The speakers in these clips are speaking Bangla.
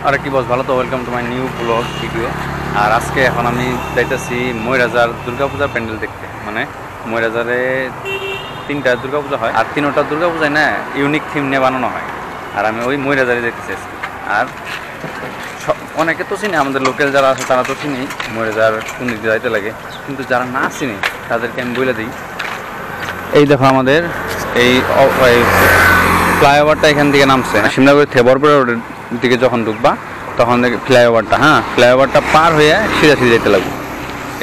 আরে কি বস, ভালো তো? Welcome to my new blog video. আর আজকে এখন আমি যাইতেছি ময়রাজার দুর্গাপূজার প্যান্ডেল দেখতে। মানে ময়রাজারে 3টা দুর্গাপূজা হয়, আর 3টা দুর্গাপূজায় না ইউনিক থিম নিয়ে বানানো হয়। আর আমি ওই ময়রাজারে যেতেছি আজকে। আর অনেকে তো চিনি, আমাদের লোকাল যারা আছে তারা তো চিনি ময়রাজার কোন দিকে যাইতে লাগে, কিন্তু যারা না চিনি তাদেরকে আমি বলে দিই। এই দেখো আমাদের এই ফ্লাইওভারটা এখান থেকে নামছে সিমলাগুড়ি থেকে বরপুরা রোডের দিকে যখন ঢুকবা তখন দেখি ফ্লাইওভারটা, ফ্লাইওভারটা পার হয়ে সিধাসিধি যেতে লাগবে।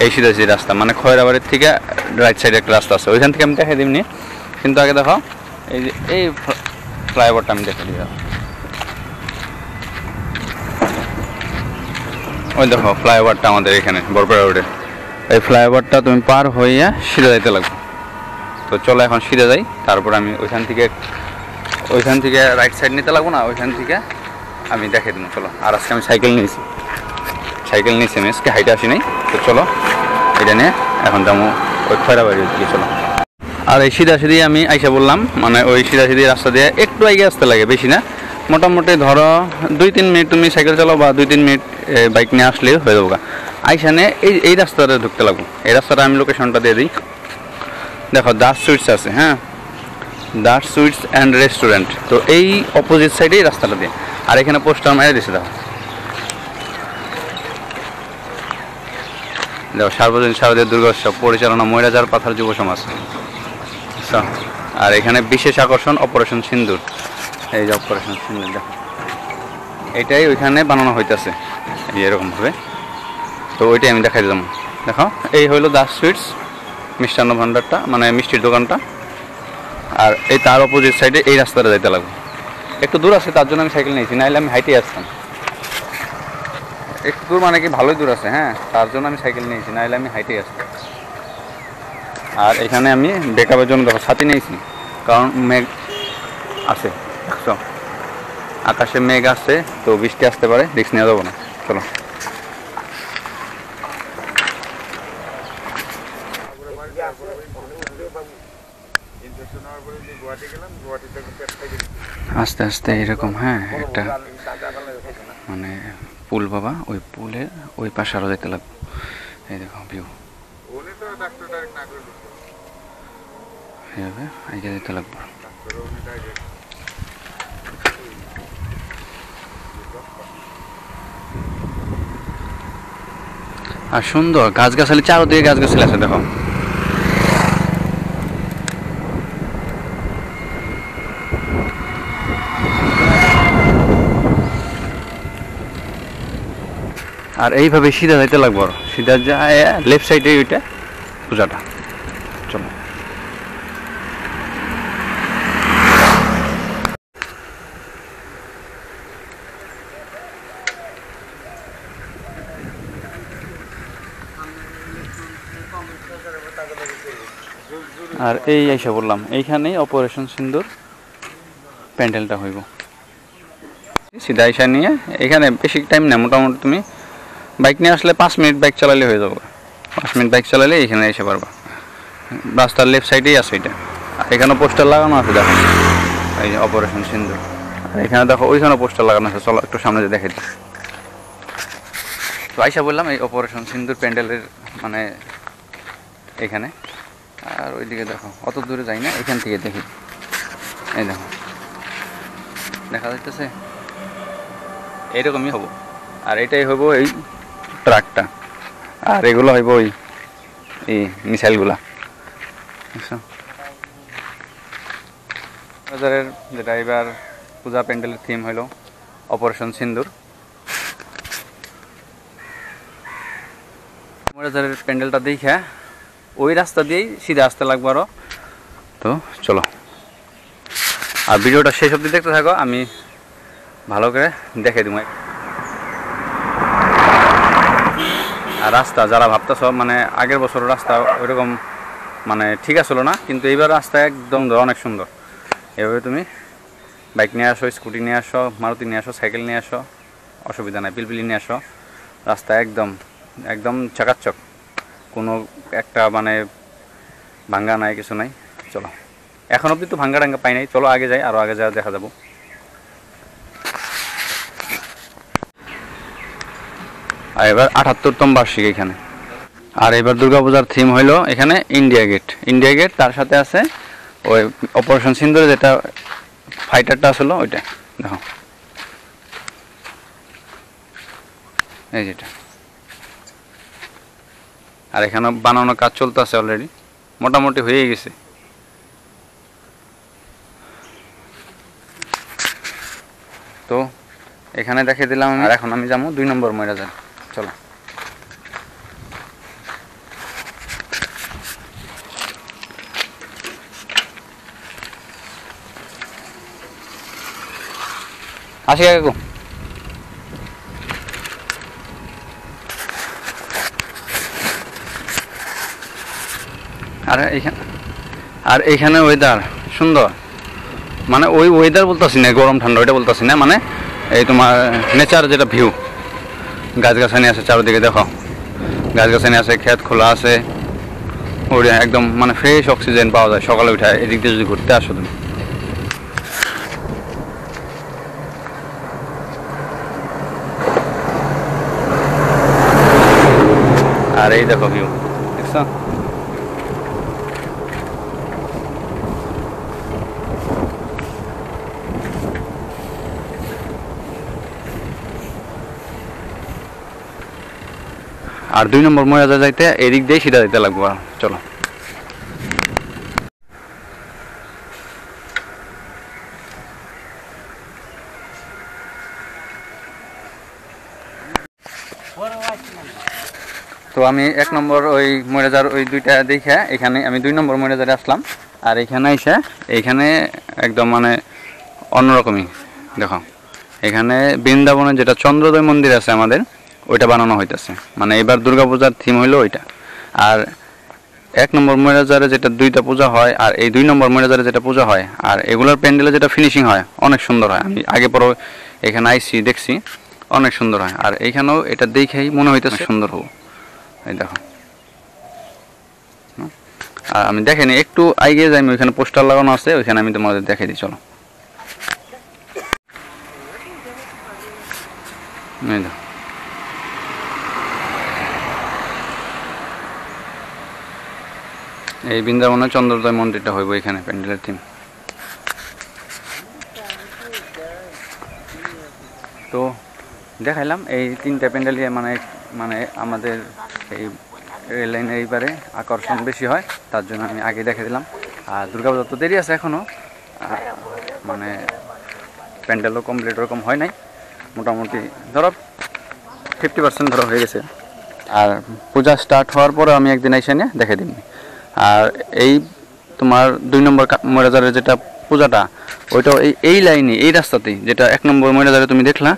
এই সিধাসিধি রাস্তা মানে খয়রাবাড়ির থেকে রাইট সাইডে একটা রাস্তা আছে, ওইখান থেকে আমি দেখাই দিমনি। কিন্তু আগে দেখো এই যে এই ফ্লাইওভারটা আমি দেখে দিই। ওই দেখো ফ্লাইওভারটা আমাদের এখানে বরপুরা রোডে। এই ফ্লাইওভারটা তুমি পার হইয়া সিধা যাইতে লাগবে। তো চলো এখন সিধা যাই, তারপর আমি ওইখান থেকে রাইট সাইড নিতে লাগবো না, ওইখান থেকে আমি দেখে দেবো। চলো। আর আজকে আমি সাইকেল নিয়েছি আমি আজকে হাইটে আসি নাই। তো চলো এটা নিয়ে এখন যাবো ওই খয়রাবাড়ির দিকে। চলো। আর এই সিধাসিধি আমি আইসা বললাম, মানে ওই সিধাসিধি রাস্তা দিয়ে একটু আগে আসতে লাগে, বেশি না। মোটামুটি ধরো 2-3 মিনিট তুমি সাইকেল চালাও বা 2-3 মিনিট বাইক নিয়ে আসলেই হয়ে যাবো। আইসা নিয়ে এই রাস্তাটা ঢুকতে লাগবো। এই রাস্তাটা আমি লোকেশনটা দিয়ে দিই। দেখো দাস সুইটস আছে, দাস সুইটস অ্যান্ড রেস্টুরেন্ট। তো এই অপোজিট সাইডেই রাস্তাটা দিয়ে। আর এখানে পোস্টার মেরে দিছে দেখো সার্বজনীন শারদীয় দুর্গোৎসব পরিচালনা ময়রাজার পাথার যুব সমাজ। আর এখানে বিশেষ আকর্ষণ অপারেশন সিন্দুর। এই যে অপারেশন সিন্দুর দেখো, এটাই ওইখানে বানানো হইতেছে এই এরকমভাবে। তো ওইটাই আমি দেখাই দিলাম। দেখো এই হইলো দাস সুইটস মিষ্টান্ন ভাণ্ডারটা, মানে মিষ্টির দোকানটা। আর এই তার অপোজিট সাইডে এই রাস্তাটা যাইতে লাগবে। একটু দূর আছে, তার জন্য আমি সাইকেল নিয়েছি, নাহলে আমি হাইটে আসতাম। একটু দূর মানে কি ভালোই দূর আছে, তার জন্য আমি সাইকেল নিয়েছি, নাহলে আমি হাইটে আসতাম। আর এখানে আমি ব্যাকআপের জন্য দেখো ছাতি নিয়েছি, কারণ মেঘ আছে, দেখছো আকাশে মেঘ আসছে, তো বৃষ্টি আসতে পারে, রিস্ক নেওয়া যাবো না। চলো। আস্তে আস্তে এরকম একটা মানে পুল বাবা, ওই পুলের ওই পাশে আরো যেতে লাগবে। এই দেখো ভিউ, এইভাবে আগে যেতে লাগবে। আর সুন্দর গাছগাছালি, চারোদিকে গাছগাছালি আছে দেখো। আর এইভাবে সিধা যাইতে লাগবো, সিধা যায় লেফট সাইডে ওইটা পূজাটা। চলো। আর এই এসে বললাম এইখানেই অপারেশন সিন্দুর প্যান্ডেলটা হইব। সিধা আইসা নিয়ে এখানে বেশি টাইম না, মোটামুটি তুমি বাইক নিয়ে আসলে 5 মিনিট বাইক চালালে হয়ে যাবে। 5 মিনিট বাইক চালালে এখানে এসে পারবা। রাস্তার লেফট সাইডেই আছে এটা। আর এখানে পোস্টার লাগানো আছে দেখো, এই যে অপারেশন সিন্দুর। আর এখানে দেখো ওইখানে পোস্টার লাগানো আছে, চলো একটু সামনে দেখে দিই। তো আইসা বললাম এই অপারেশন সিন্দুর প্যান্ডেলের মানে এখানে। আর ওইদিকে দেখো অত দূরে যাই না, এখান থেকে দেখি। এই দেখো দেখা যাইতেছে, এইরকমই হবো। আর এটাই হইব এই ট্রাকটা, আর এগুলো হইব এই মিসাইলগুলা। বাজারের যেটা এবার পূজা প্যান্ডেলের থিম হইল অপারেশন সিন্দুর। বাজারের প্যান্ডেলটা দেখে ওই রাস্তা দিয়েই সিধা আসতে লাগবে আরো। তো চলো, আর ভিডিওটা শেষ অবধি দেখতে থাকো, আমি ভালো করে দেখে দিব। আর রাস্তা যারা ভাবতেছ, মানে আগের বছর রাস্তা ওইরকম মানে ঠিক আসলো না, কিন্তু এইবার রাস্তা একদম অনেক সুন্দর। এভাবে তুমি বাইক নিয়ে আসো, স্কুটি নিয়ে আসো, মারুতি নিয়ে আসো, সাইকেল নিয়ে আসো, অসুবিধা নাই। পিলপিলি নিয়ে আসো, রাস্তা একদম চাকাচক, কোনো একটা মানে ভাঙ্গা নাই, কিছু নাই। চলো, এখন অবধি তো ভাঙ্গা টাঙ্গা পাই নাই। চলো আগে যাই, আরও আগে যাওয়া দেখা যাবো। আর এবার ৭৮তম বার্ষিক এখানে। আর এবার দুর্গাপূজার থিম হইলো এখানে ইন্ডিয়া গেট, তার সাথে আছে ওই অপারেশন সিন্দুরে যেটা ফাইটারটা আসলো ওইটা দেখো, এই যেটা। আর এখানে বানানোর কাজ চলতেছে অলরেডি, মোটামুটি হয়ে গেছে। তো এখানে দেখে দিলাম। আর এখন আমি যাবো 2 নম্বর ময়রাজার, চলো। আসি কাকু। আর এইখানে ওয়েদার সুন্দর, মানে ওই ওয়েদার বলতেছি না গরম ঠান্ডা, ওইটা বলতেছি না, মানে এই তোমার নেচার যেটা ভিউ, গাছগাছালি আছে চারদিকে, দেখো গাছগাছালি আছে, ক্ষেত খোলা আছে, ওই একদম মানে ফ্রেশ অক্সিজেন পাওয়া যায় সকালে উঠে এদিক দিয়ে যদি ঘুরতে আসো তুমি। আর এই দেখো ভিউ, দেখছো? আর 2 নম্বর ময়রাজা যাইতে এদিক দিয়ে সিধা যেতে লাগবো, চলো। তো আমি 1 নম্বর ওই ময়রাজার ওই দুইটা দেখে এখানে আমি 2 নম্বর ময়রাজারে আসলাম। আর এখানে এসে এইখানে একদম মানে অন্যরকমই, দেখো এখানে বৃন্দাবনের যেটা চন্দ্রোদয় মন্দির আছে আমাদের, ওইটা বানানো হইতেছে, মানে এবার দুর্গাপূজার থিম হইলো ওইটা। আর 1 নম্বর ময়রাজারে যেটা 2টা পূজা হয়, আর এই 2 নম্বর ময়রাজারে যেটা পূজা হয়, আর এগুলোর প্যান্ডেলে যেটা ফিনিশিং হয় অনেক সুন্দর হয়। আমি আগে পরে এখানে আইসি দেখছি, অনেক সুন্দর হয়। আর এইখানেও এটা দেখেই মনে হইতেছে সুন্দর হবো, এই দেখো। আর আমি দেখেনি, একটু আগে যাই, ওইখানে পোস্টার লাগানো আছে, ওইখানে আমি তোমাদের দেখে দিই, চলো। এই দেখো, এই বৃন্দাবনের চন্দ্রোদয় মন্দিরটা হইব এখানে প্যান্ডেলের থিম। তো দেখাইলাম এই 3টা প্যান্ডেল, মানে মানে আমাদের এই রেল লাইনের এইবারে আকর্ষণ বেশি হয়, তার জন্য আমি আগে দেখে দিলাম। আর দুর্গাপূজা তো দেরি আছে এখনও, মানে প্যান্ডেলও কমপ্লিট ওরকম হয় নাই, মোটামুটি ধরো 50% ধরো হয়ে গেছে। আর পূজা স্টার্ট হওয়ার পরে আমি একদিন এসে নিয়ে দেখে দিই। আর এই তোমার 2 নম্বর ময়রাজারের যেটা পূজাটা, ওইটাও এই লাইনে, এই রাস্তাতেই, যেটা 1 নম্বর ময়রাজারে তুমি দেখলা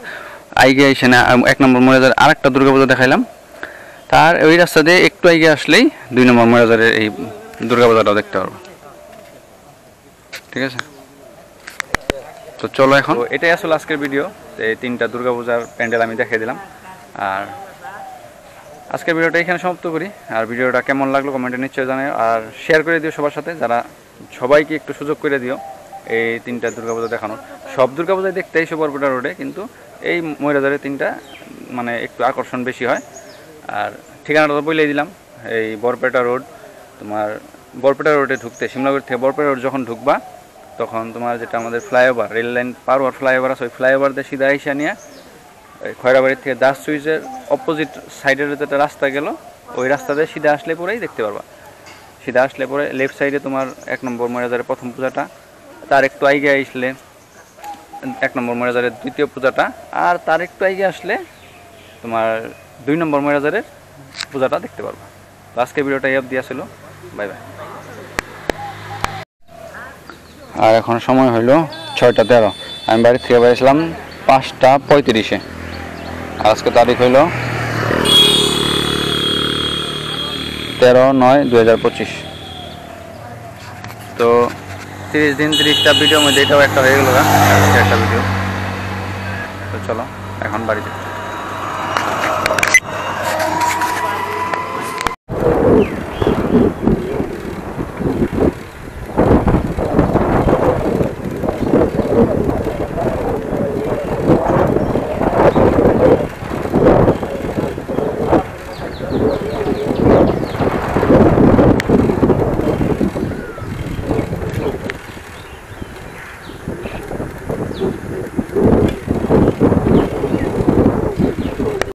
আইগে এসে না 1 নম্বর ময়রাজার আরেকটা দুর্গাপূজা দেখাইলাম, তার ওই রাস্তা দিয়ে একটু আগে আসলেই 2 নম্বর ময়রাজারের এই দুর্গাপূজাটাও দেখতে পারবো, ঠিক আছে? তো চলো এখন, এটাই আসলে আজকের ভিডিও। এই 3টা দুর্গাপূজার প্যান্ডেল আমি দেখিয়ে দিলাম। আর আজকের ভিডিওটা এখানে সমাপ্ত করি। আর ভিডিওটা কেমন লাগলো কমেন্টে নিশ্চয়ই জানাও, আর শেয়ার করে দিও সবার সাথে, যারা সবাইকে একটু সুযোগ করে দিও এই 3টা দুর্গাপূজা দেখানোর। সব দুর্গাপূজায় দেখতে এসে বরপেটা রোডে, কিন্তু এই ময়রাজারে 3টা মানে একটু আকর্ষণ বেশি হয়। আর ঠিকানাটা তো বলেই দিলাম, এই বরপেটা রোড, তোমার বরপেটা রোডে ঢুকতে শিমলাগড় থেকে বরপেটা রোড যখন ঢুকবা, তখন তোমার যেটা আমাদের ফ্লাইওভার, রেল লাইন পার হওয়ার ফ্লাইওভার আছে, ওই ফ্লাইওভার দিয়ে সিধা এসে নিয়ে খয়রাবাড়ির থেকে দাস সুইচের অপোজিট সাইডের যেটা রাস্তা গেল, ওই রাস্তা দিয়ে সিধা আসলে পরেই দেখতে পারবা। সিধা আসলে পরে লেফট সাইডে তোমার 1 নম্বর ময়রাজারের প্রথম পূজাটা, তার একটু আগে আসলে 1 নম্বর ময়রাজারের দ্বিতীয় পূজাটা, আর তার একটু আগে আসলে তোমার 2 নম্বর ময়রাজারের পূজাটা দেখতে পারবা। তো আজকে ভিডিওটা এই অবধি আসলো, বাই বাই। আর এখন সময় হইল 6টা 13, আমি বাড়ি থেকে বেরিয়েছিলাম 5টা 35-এ। আজকে তারিখ হইল 13/9/2025। তো 30 দিন 30টা ভিডিওর মধ্যে এটাও একটা হয়ে গেল, একটা ভিডিও। তো চলো এখন বাড়িতে।